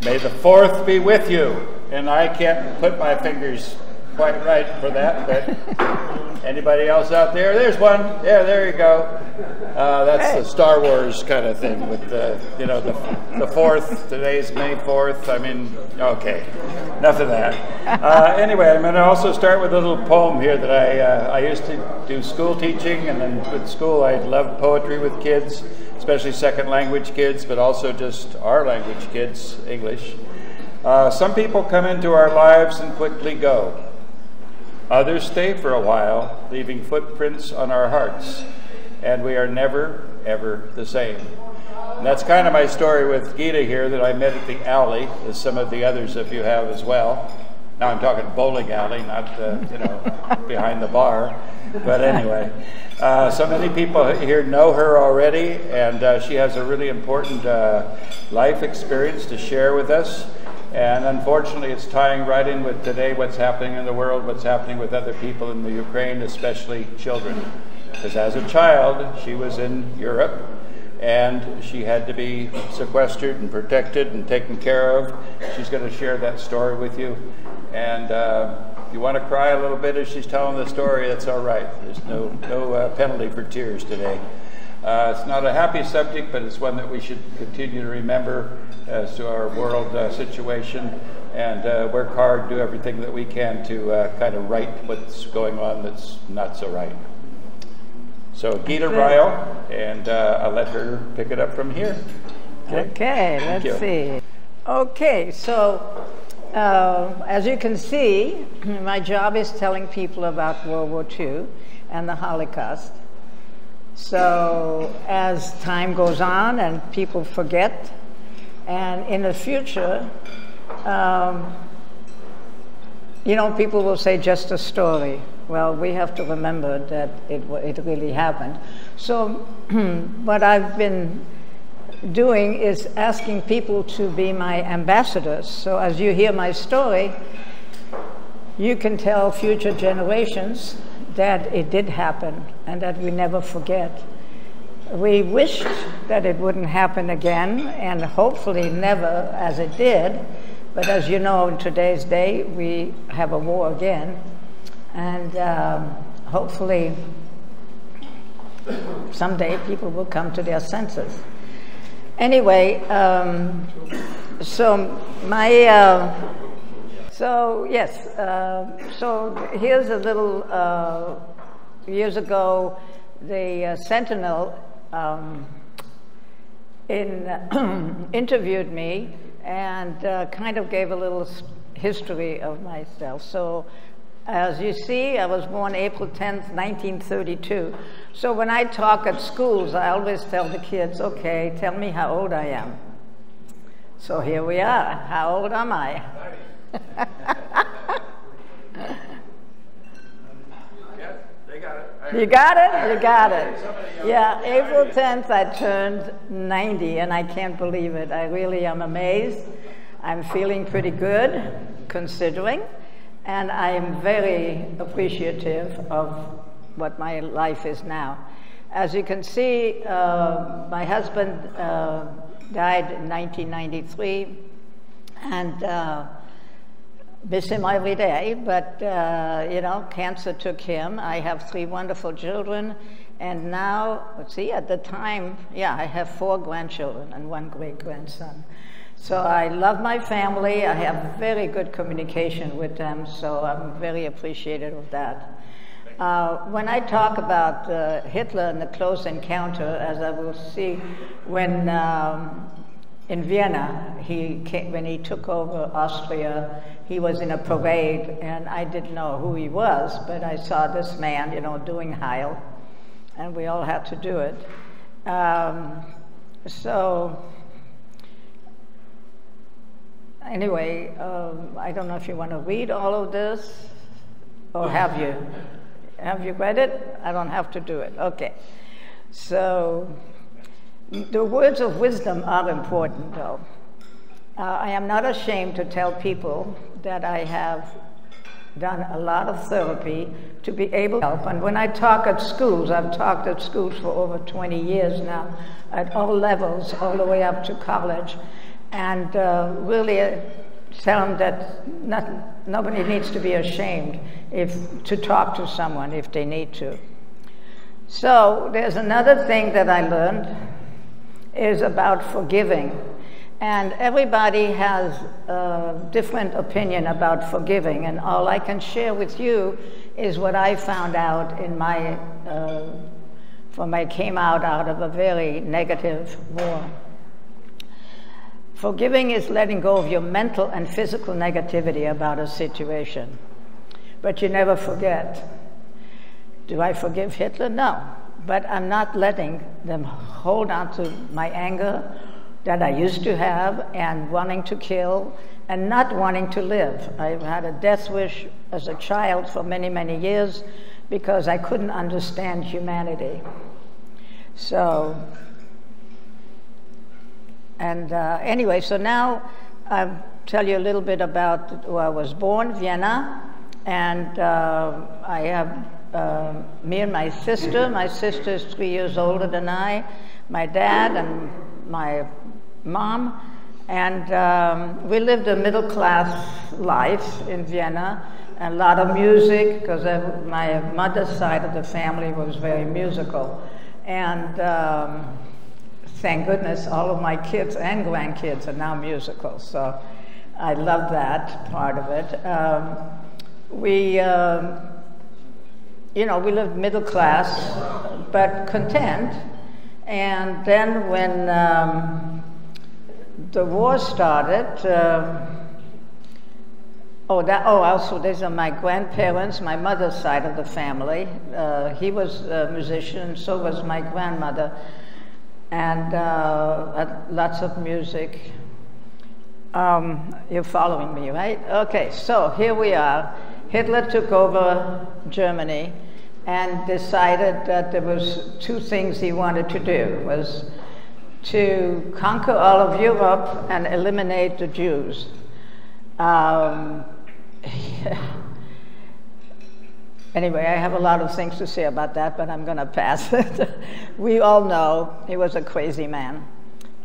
May the 4th be with you. And I can't put my fingers quite right for that, but anybody else out there? There's one. Yeah, there you go. That's the Star Wars kind of thing with the 4th. Today's May 4th. I mean, okay, enough of that. Anyway, I'm going to also start with a little poem here that I used to do school teaching, and then with school I loved poetry with kids, especially second language kids, but also just our language kids, English. Some people come into our lives and quickly go. Others stay for a while, leaving footprints on our hearts, and we are never, ever the same. And that's kind of my story with Gita here, that I met at the alley, as some of the others of you have as well. Now I'm talking bowling alley, not behind the bar. But anyway, so many people here know her already, and she has a really important life experience to share with us. And unfortunately, it's tying right in with today, what's happening in the world, what's happening with other people in the Ukraine, especially children. Because as a child, she was in Europe, and she had to be sequestered and protected and taken care of. She's going to share that story with you. And if you want to cry a little bit as she's telling the story, that's all right. There's no penalty for tears today. It's not a happy subject, but it's one that we should continue to remember as to our world situation, and work hard, do everything that we can to kind of right what's going on that's not so right. So Gita Ryle, and I'll let her pick it up from here. Okay, let's see. Okay, so as you can see, my job is telling people about World War II and the Holocaust. So as time goes on and people forget, and in the future, people will say just a story. Well, we have to remember that it really happened. So what I've been doing is asking people to be my ambassadors. So as you hear my story, you can tell future generations that it did happen and that we never forget. We wished that it wouldn't happen again, and hopefully never as it did. But as you know, in today's day, we have a war again. And hopefully someday people will come to their senses. Anyway, so here's a little, years ago, the Sentinel interviewed me and kind of gave a little history of myself. So as you see, I was born April 10th, 1932. So when I talk at schools, I always tell the kids, okay, tell me how old I am. So here we are. How old am I? You got it? You got it. Yeah, April 10th, I turned 90, and I can't believe it. I really am amazed. I'm feeling pretty good, considering, and I am very appreciative of what my life is now. As you can see, my husband died in 1993, and miss him every day, but cancer took him. I have 3 wonderful children, and now, let's see, at the time, I have 4 grandchildren and 1 great-grandson. So I love my family. I have very good communication with them, so I'm very appreciative of that. When I talk about Hitler and the close encounter, as I will see, when in Vienna, when he took over Austria, he was in a parade, and I didn't know who he was, but I saw this man, doing Heil, and we all had to do it. Anyway, I don't know if you want to read all of this, or have you? Have you read it? I don't have to do it. Okay. So, the words of wisdom are important, though. I am not ashamed to tell people that I have done a lot of therapy to be able to help. And when I talk at schools, I've talked at schools for over 20 years now, at all levels, all the way up to college. and really tell them that nobody needs to be ashamed to talk to someone if they need to. So there's another thing that I learned is about forgiving. And everybody has a different opinion about forgiving, and all I can share with you is what I found out in my, from I came out of a very negative war. Forgiving is letting go of your mental and physical negativity about a situation, but you never forget. Do I forgive Hitler? No, but I'm not letting them hold on to my anger that I used to have, and wanting to kill, and not wanting to live. I had a death wish as a child for many, many years because I couldn't understand humanity. So, and anyway, so now I'll tell you a little bit about where I was born, Vienna, and I have me and my sister is 3 years older than I, my dad and my mom, and we lived a middle-class life in Vienna, and a lot of music, because my mother's side of the family was very musical, and thank goodness all of my kids and grandkids are now musical, so I love that part of it. You know, we lived middle class, but content, and then when the war started, also these are my grandparents, my mother's side of the family. He was a musician, so was my grandmother, and lots of music. You're following me, right? Okay, so here we are. Hitler took over Germany and decided that there was two things he wanted to do, was to conquer all of Europe and eliminate the Jews. Anyway, I have a lot of things to say about that, but I'm going to pass it. We all know he was a crazy man.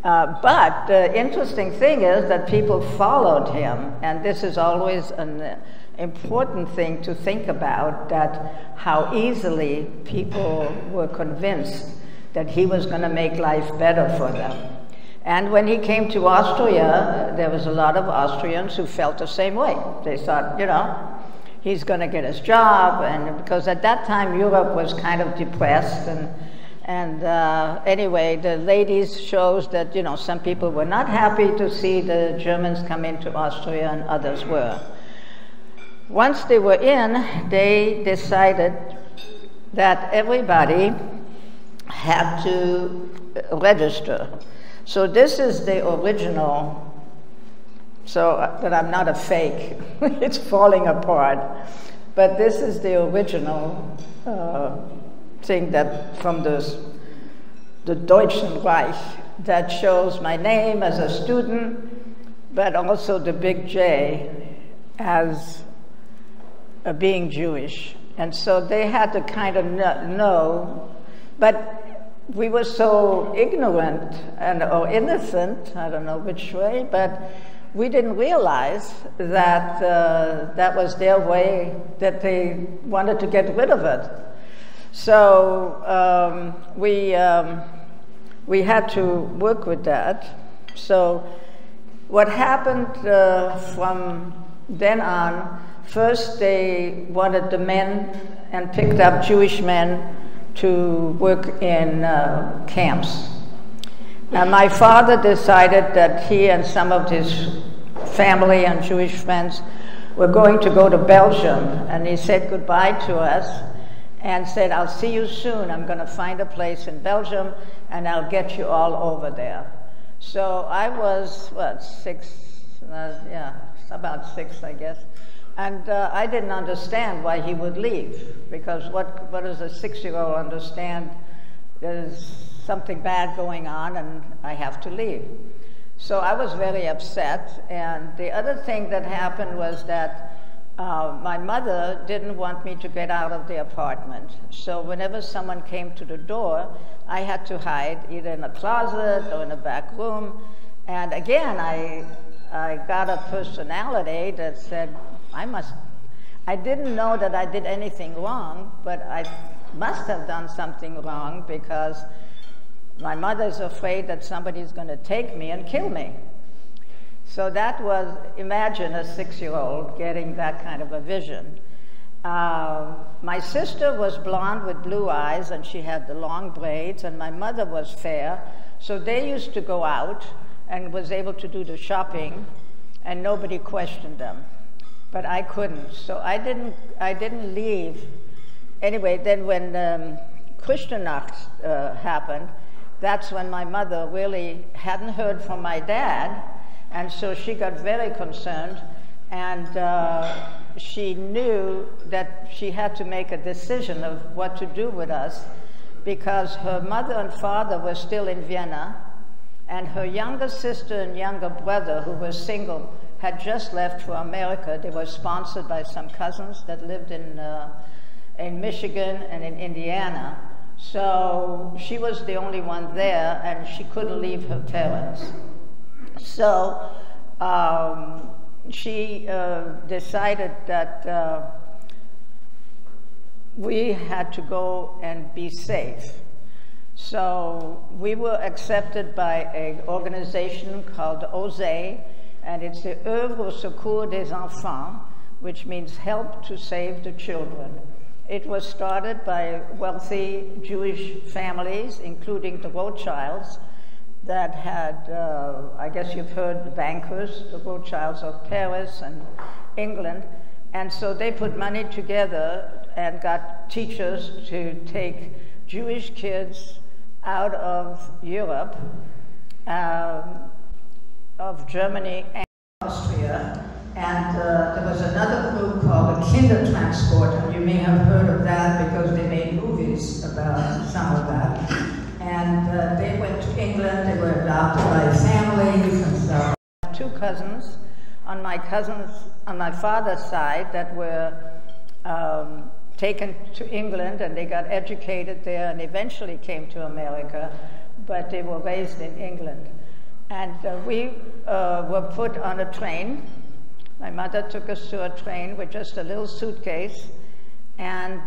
But the interesting thing is that people followed him, and this is always an important thing to think about, that how easily people were convinced that he was going to make life better for them. And when he came to Austria, there was a lot of Austrians who felt the same way. They thought, you know, he's going to get his job, and because at that time Europe was kind of depressed, and anyway, the ladies shows that, you know, some people were not happy to see the Germans come into Austria, and others were. Once they were in, they decided that everybody had to register. So this is the original, so that I'm not a fake, it's falling apart, but this is the original thing that from the Deutschen Reich that shows my name as a student, but also the big J as being Jewish. And so they had to kind of know, but we were so ignorant or innocent, I don't know which way, but we didn't realize that that was their way, that they wanted to get rid of it. So we had to work with that. So what happened from then on, first they wanted the men and picked up Jewish men to work in camps. And my father decided that he and some of his family and Jewish friends were going to go to Belgium, and he said goodbye to us and said, I'll see you soon. I'm going to find a place in Belgium and I'll get you all over there. So I was, what, 6? Yeah, about 6, I guess. And I didn't understand why he would leave, because what does a 6-year-old understand? There's something bad going on and I have to leave. So I was very upset. And the other thing that happened was that my mother didn't want me to get out of the apartment. So whenever someone came to the door, I had to hide either in a closet or in a back room. And again, I got a personality that said, I didn't know that I did anything wrong, but I must have done something wrong because my mother's afraid that somebody's going to take me and kill me. So that was, imagine a 6-year-old getting that kind of a vision. My sister was blonde with blue eyes, and she had the long braids, and my mother was fair, so they used to go out and was able to do the shopping, and nobody questioned them. But I couldn't, so I didn't leave. Anyway, then when Kristallnacht happened, that's when my mother really hadn't heard from my dad, and so she got very concerned, and she knew that she had to make a decision of what to do with us, because her mother and father were still in Vienna, and her younger sister and younger brother, who were single, had just left for America. They were sponsored by some cousins that lived in Michigan and in Indiana. So she was the only one there, and she couldn't leave her parents. So she decided that we had to go and be safe. So we were accepted by an organization called OSE, and it's the Œuvre au Secours des Enfants, which means help to save the children. It was started by wealthy Jewish families, including the Rothschilds, that had, I guess you've heard the bankers, the Rothschilds of Paris and England, and so they put money together and got teachers to take Jewish kids out of Europe, of Germany and Austria, and there was another group called the Kindertransport, and you may have heard of that because they made movies about some of that. And they went to England, they were adopted by families and stuff. Two cousins on my father's side that were taken to England, and they got educated there and eventually came to America, but they were raised in England. And we were put on a train. My mother took us to a train with just a little suitcase, and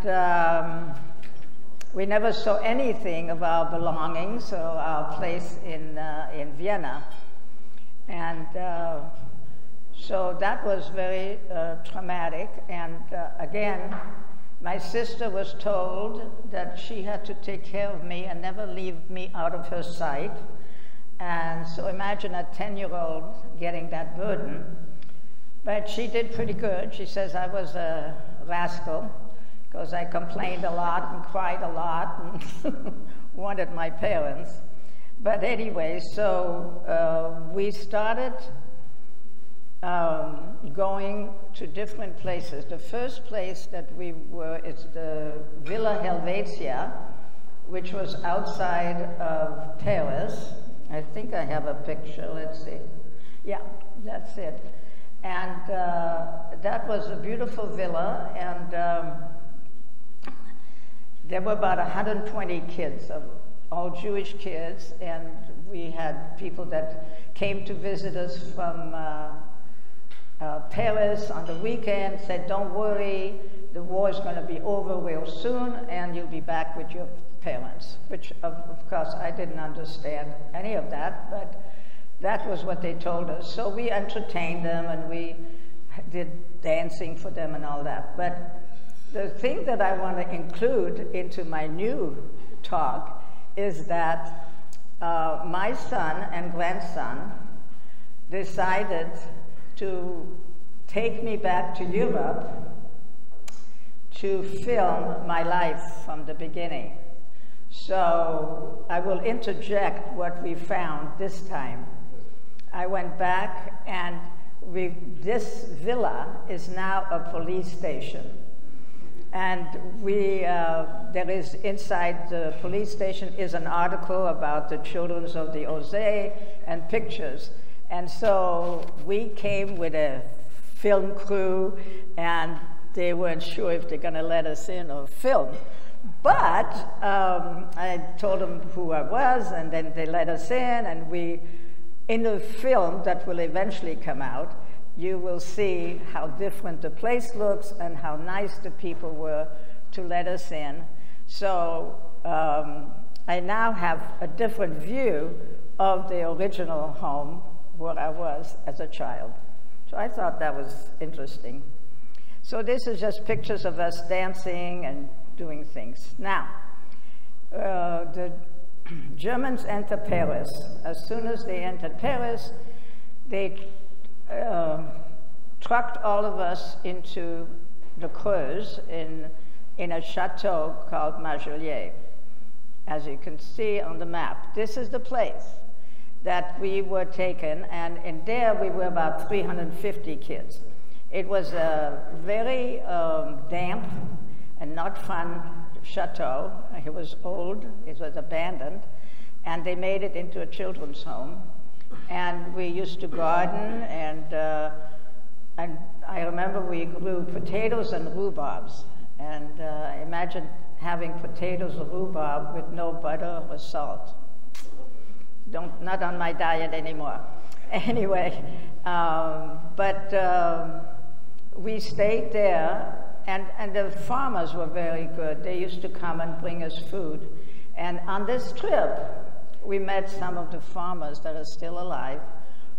we never saw anything of our belongings or our place in Vienna. And so that was very traumatic. And again, my sister was told that she had to take care of me and never leave me out of her sight. And so imagine a 10-year-old getting that burden. But she did pretty good. She says I was a rascal because I complained a lot and cried a lot and wanted my parents. But anyway, so we started going to different places. The first place that we were is the Villa Helvetia, which was outside of Paris. I think I have a picture, let's see. Yeah, that's it. And that was a beautiful villa, and there were about 120 kids, all Jewish kids, and we had people that came to visit us from Paris on the weekend, said, don't worry, the war is going to be over real soon, and you'll be back with your parents, which of course I didn't understand any of that, but that was what they told us. So we entertained them, and we did dancing for them and all that. But the thing that I want to include into my new talk is that my son and grandson decided to take me back to Europe to film my life from the beginning. So I will interject what we found this time. I went back, and this villa is now a police station. And there is inside the police station is an article about the children of the OSE and pictures. And so we came with a film crew, and they weren't sure if they're going to let us in or film. But I told them who I was, and then they let us in, and we In the film that will eventually come out, you will see how different the place looks and how nice the people were to let us in. So I now have a different view of the original home where I was as a child. So I thought that was interesting. So this is just pictures of us dancing and doing things. Now, the Germans enter Paris. As soon as they entered Paris, they trucked all of us into the Creuse in a chateau called Majolier. As you can see on the map, this is the place that we were taken, and in there we were about 350 kids. It was a very damp and not fun chateau. It was old, it was abandoned, and they made it into a children's home. And we used to garden, and I remember we grew potatoes and rhubarbs. And imagine having potatoes or rhubarb with no butter or salt. Not on my diet anymore. Anyway, we stayed there, and the farmers were very good. They used to come and bring us food. And on this trip, we met some of the farmers that are still alive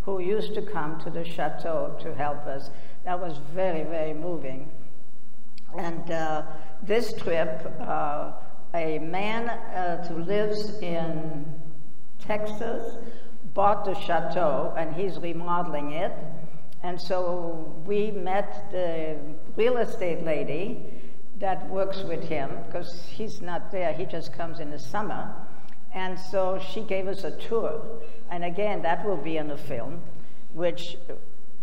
who used to come to the chateau to help us. That was very, very moving. And this trip, a man who lives in Texas bought the chateau, and he's remodeling it. And so we met the real estate lady that works with him, because he's not there, he just comes in the summer. And so she gave us a tour. And again, that will be in the film, which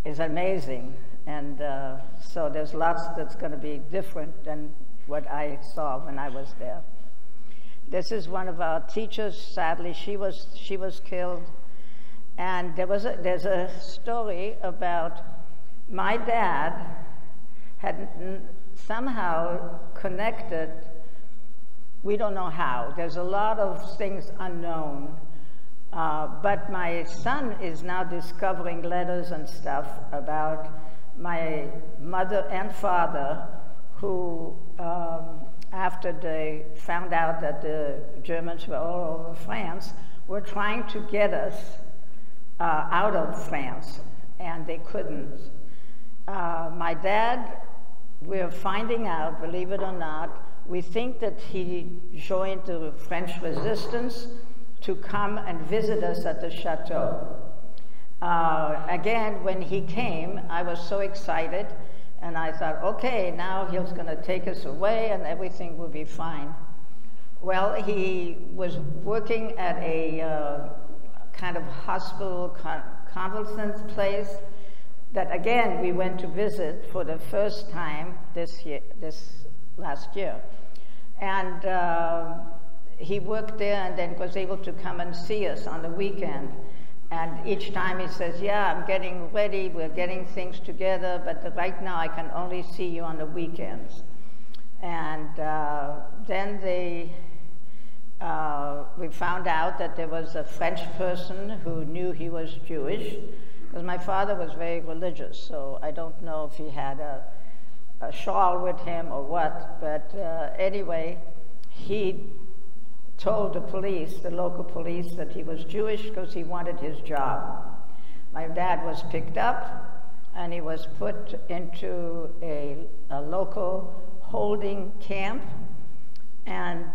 is amazing. And so there's lots that's going to be different than what I saw when I was there. This is one of our teachers. Sadly, she was killed. And there's a story about my dad had somehow connected. We don't know how. There's a lot of things unknown. But my son is now discovering letters and stuff about my mother and father, who, after they found out that the Germans were all over France, were trying to get us out of France, and they couldn't. My dad, we're finding out, believe it or not, we think that he joined the French resistance to come and visit us at the chateau. Again, when he came, I was so excited, and I thought, okay, now he's going to take us away and everything will be fine. Well, he was working at a kind of hospital convalescent place that, again, we went to visit for the first time this last year. And he worked there and then was able to come and see us on the weekend. And each time he says, yeah, I'm getting ready, we're getting things together, but right now I can only see you on the weekends. And then we found out that there was a French person who knew he was Jewish, because my father was very religious, so I don't know if he had a shawl with him or what, but anyway, he told the police, the local police, that he was Jewish because he wanted his job. My dad was picked up and he was put into a local holding camp, and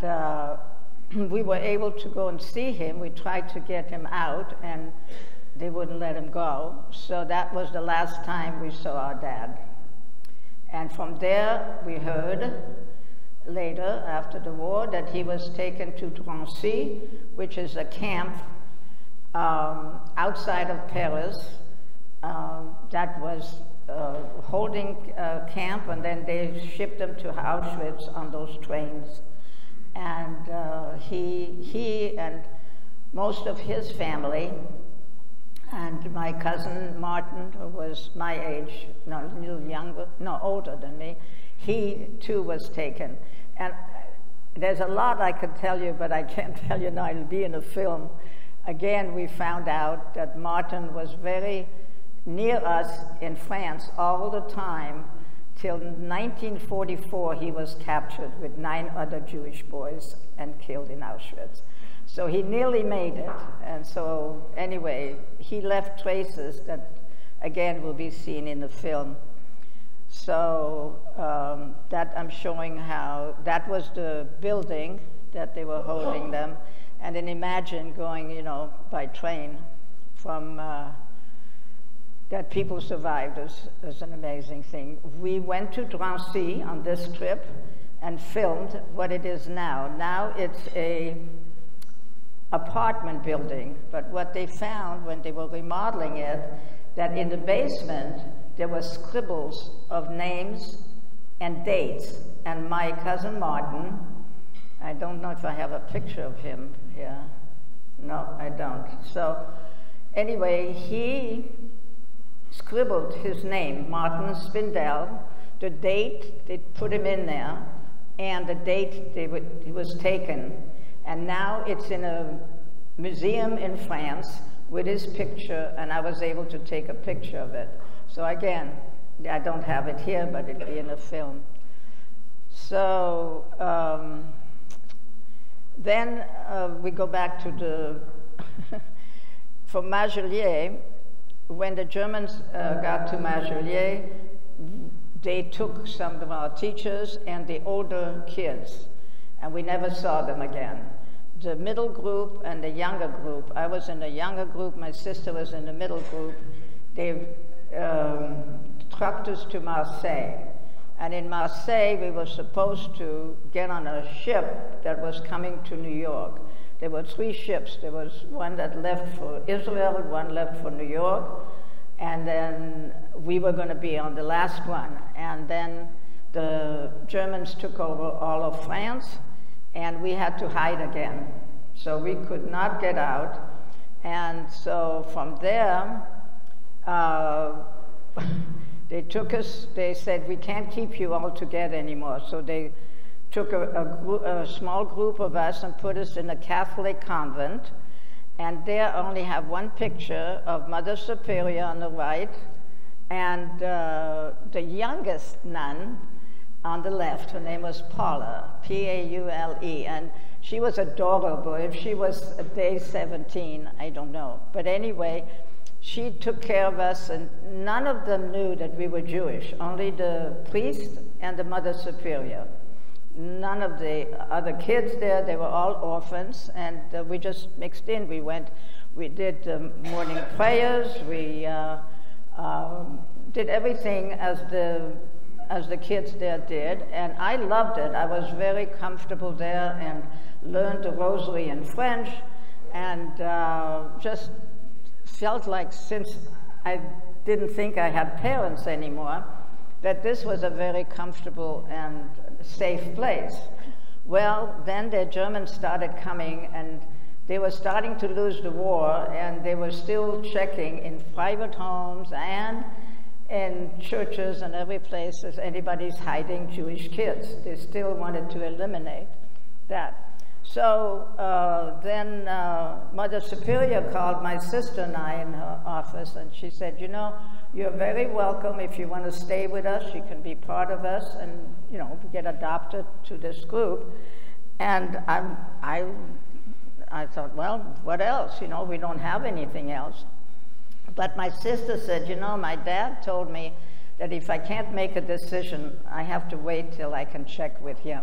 we were able to go and see him. We tried to get him out and they wouldn't let him go. So that was the last time we saw our dad. And from there we heard later, after the war, that he was taken to Drancy, which is a camp outside of Paris that was holding camp, and then they shipped him to Auschwitz on those trains. And he and most of his family, and my cousin Martin, who was my age, no, a little younger, no, older than me, he too was taken. And there's a lot I could tell you, but I can't tell you now, it'll be in a film. again, we found out that Martin was very near us in France all the time. Till 1944, he was captured with 9 other Jewish boys and killed in Auschwitz. So he nearly made it. And so anyway, he left traces that, again, will be seen in the film. So that I'm showing how that was the building that they were holding them. And then imagine going, you know, by train from that people survived is an amazing thing. We went to Drancy on this trip and filmed what it is now. Now it's a apartment building, but what they found when they were remodeling it, that in the basement there were scribbles of names and dates. And my cousin Martin, I don't know if I have a picture of him here. No, I don't. So anyway, he scribbled his name, Martin Spindel, the date, they put him in there, and the date he was taken. And now it's in a museum in France with his picture, and I was able to take a picture of it. So again, I don't have it here, but it'll be in a film. So then we go back to the, from Marjoliet. When the Germans got to Marjoliet, they took some of our teachers and the older kids, and we never saw them again. The middle group and the younger group, I was in the younger group, my sister was in the middle group, they trucked us to Marseille. And in Marseille, we were supposed to get on a ship that was coming to New York. There were 3 ships. There was one that left for Israel, one left for New York, and then we were going to be on the last one. And then the Germans took over all of France, and we had to hide again. So we could not get out. And so from there, they took us, they said, we can't keep you all together anymore. So they took a small group of us and put us in a Catholic convent, and there only have one picture of Mother Superior on the right, and the youngest nun on the left. Her name was Paula, P-A-U-L-E, and she was adorable. If she was day 17, I don't know. But anyway, she took care of us, and none of them knew that we were Jewish, only the priest and the Mother Superior. None of the other kids there, they were all orphans, and we just mixed in. We did morning prayers, we did everything as the kids there did, and I loved it. I was very comfortable there and learned the rosary in French, and just felt like, since I didn't think I had parents anymore, that this was a very comfortable and safe place. Well, then the Germans started coming, and they were starting to lose the war, and they were still checking in private homes and in churches and every place if anybody's hiding Jewish kids. They still wanted to eliminate that. So then Mother Superior called my sister and I in her office, and she said, you know, you're very welcome. If you want to stay with us, you can be part of us and, you know, get adopted to this group. And I thought, well, what else? You know, we don't have anything else. But my sister said, you know, my dad told me that if I can't make a decision, I have to wait till I can check with him.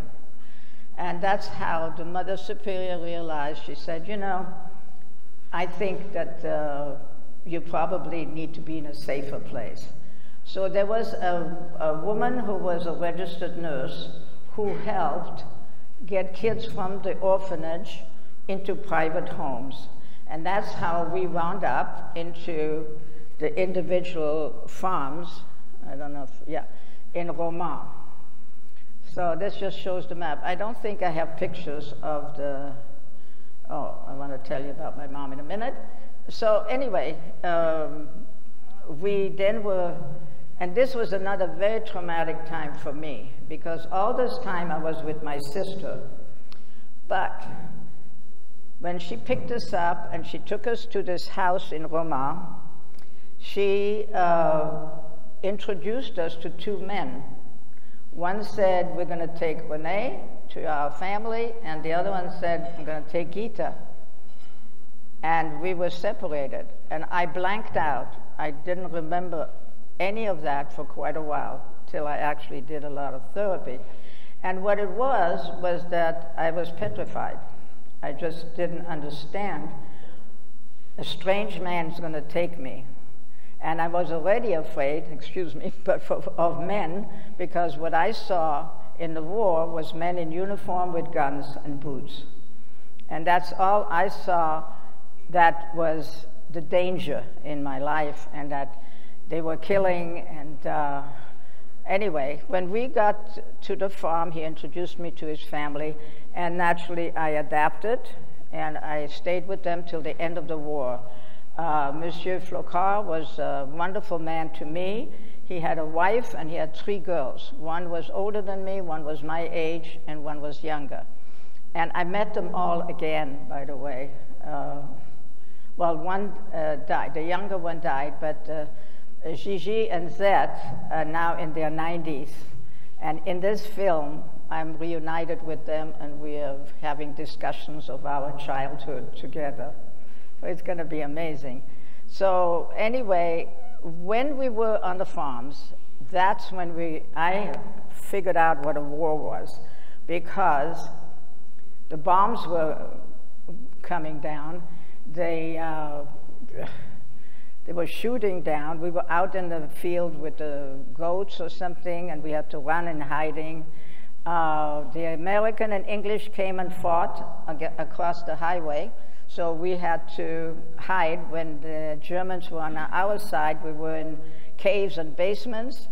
And that's how the Mother Superior realized. She said, you know, I think that you probably need to be in a safer place. So there was a woman who was a registered nurse who helped get kids from the orphanage into private homes. And that's how we wound up into the individual farms, I don't know if, yeah, in Roman. So this just shows the map. I don't think I have pictures of the, oh, I want to tell you about my mom in a minute. So anyway, we then were, and this was another very traumatic time for me, because all this time I was with my sister, but when she picked us up and she took us to this house in Roma, she introduced us to two men. One said, we're going to take Renee to our family, and the other one said, I'm going to take Gita. And we were separated, and I blanked out. I didn't remember any of that for quite a while, till I actually did a lot of therapy. And what it was that I was petrified. I just didn't understand. A strange man's going to take me. And I was already afraid, excuse me, but of men, because what I saw in the war was men in uniform with guns and boots. And that's all I saw. That was the danger in my life, and that they were killing. And anyway, when we got to the farm, he introduced me to his family, and naturally I adapted, and I stayed with them till the end of the war. Monsieur Flocard was a wonderful man to me. He had a wife and he had 3 girls. One was older than me, one was my age, and one was younger. And I met them all again, by the way. Well, one died, the younger one died, but Gigi and Zette are now in their 90s. And in this film, I'm reunited with them, and we are having discussions of our childhood together. It's going to be amazing. So anyway, when we were on the farms, that's when I figured out what a war was, because the bombs were coming down. They were shooting down. We were out in the field with the goats or something, and we had to run in hiding. The American and English came and fought across the highway. So we had to hide. When the Germans were on our side, we were in caves and basements,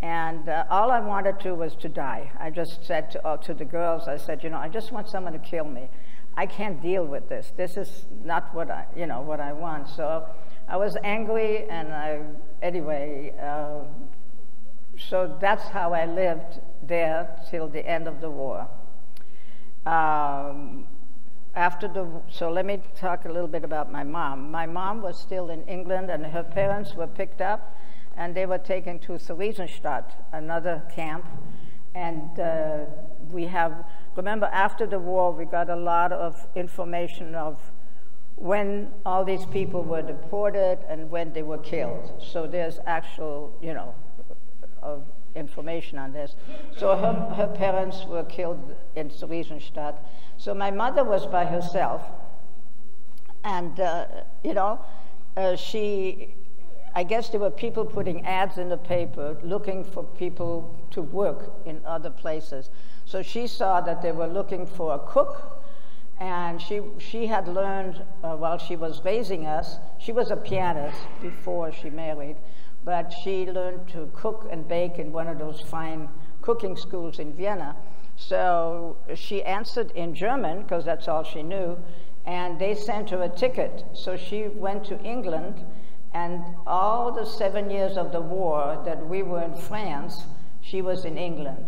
and all I wanted to was to die. I just said to the girls, I said, I just want someone to kill me. I can't deal with this. This is not what I want. So I was angry, and anyway, so that's how I lived there till the end of the war. So let me talk a little bit about my mom. My mom was still in England, and her parents were picked up, and they were taken to Theresienstadt, another camp. And remember, after the war, we got a lot of information of when all these people were deported and when they were killed. So there's actual, of information on this. So her parents were killed in Theresienstadt. So my mother was by herself, and I guess there were people putting ads in the paper looking for people to work in other places. So she saw that they were looking for a cook, and she had learned while she was raising us. She was a pianist before she married, but she learned to cook and bake in one of those fine cooking schools in Vienna. So she answered in German, because that's all she knew, and they sent her a ticket. So she went to England, and all the 7 years of the war that we were in France, she was in England.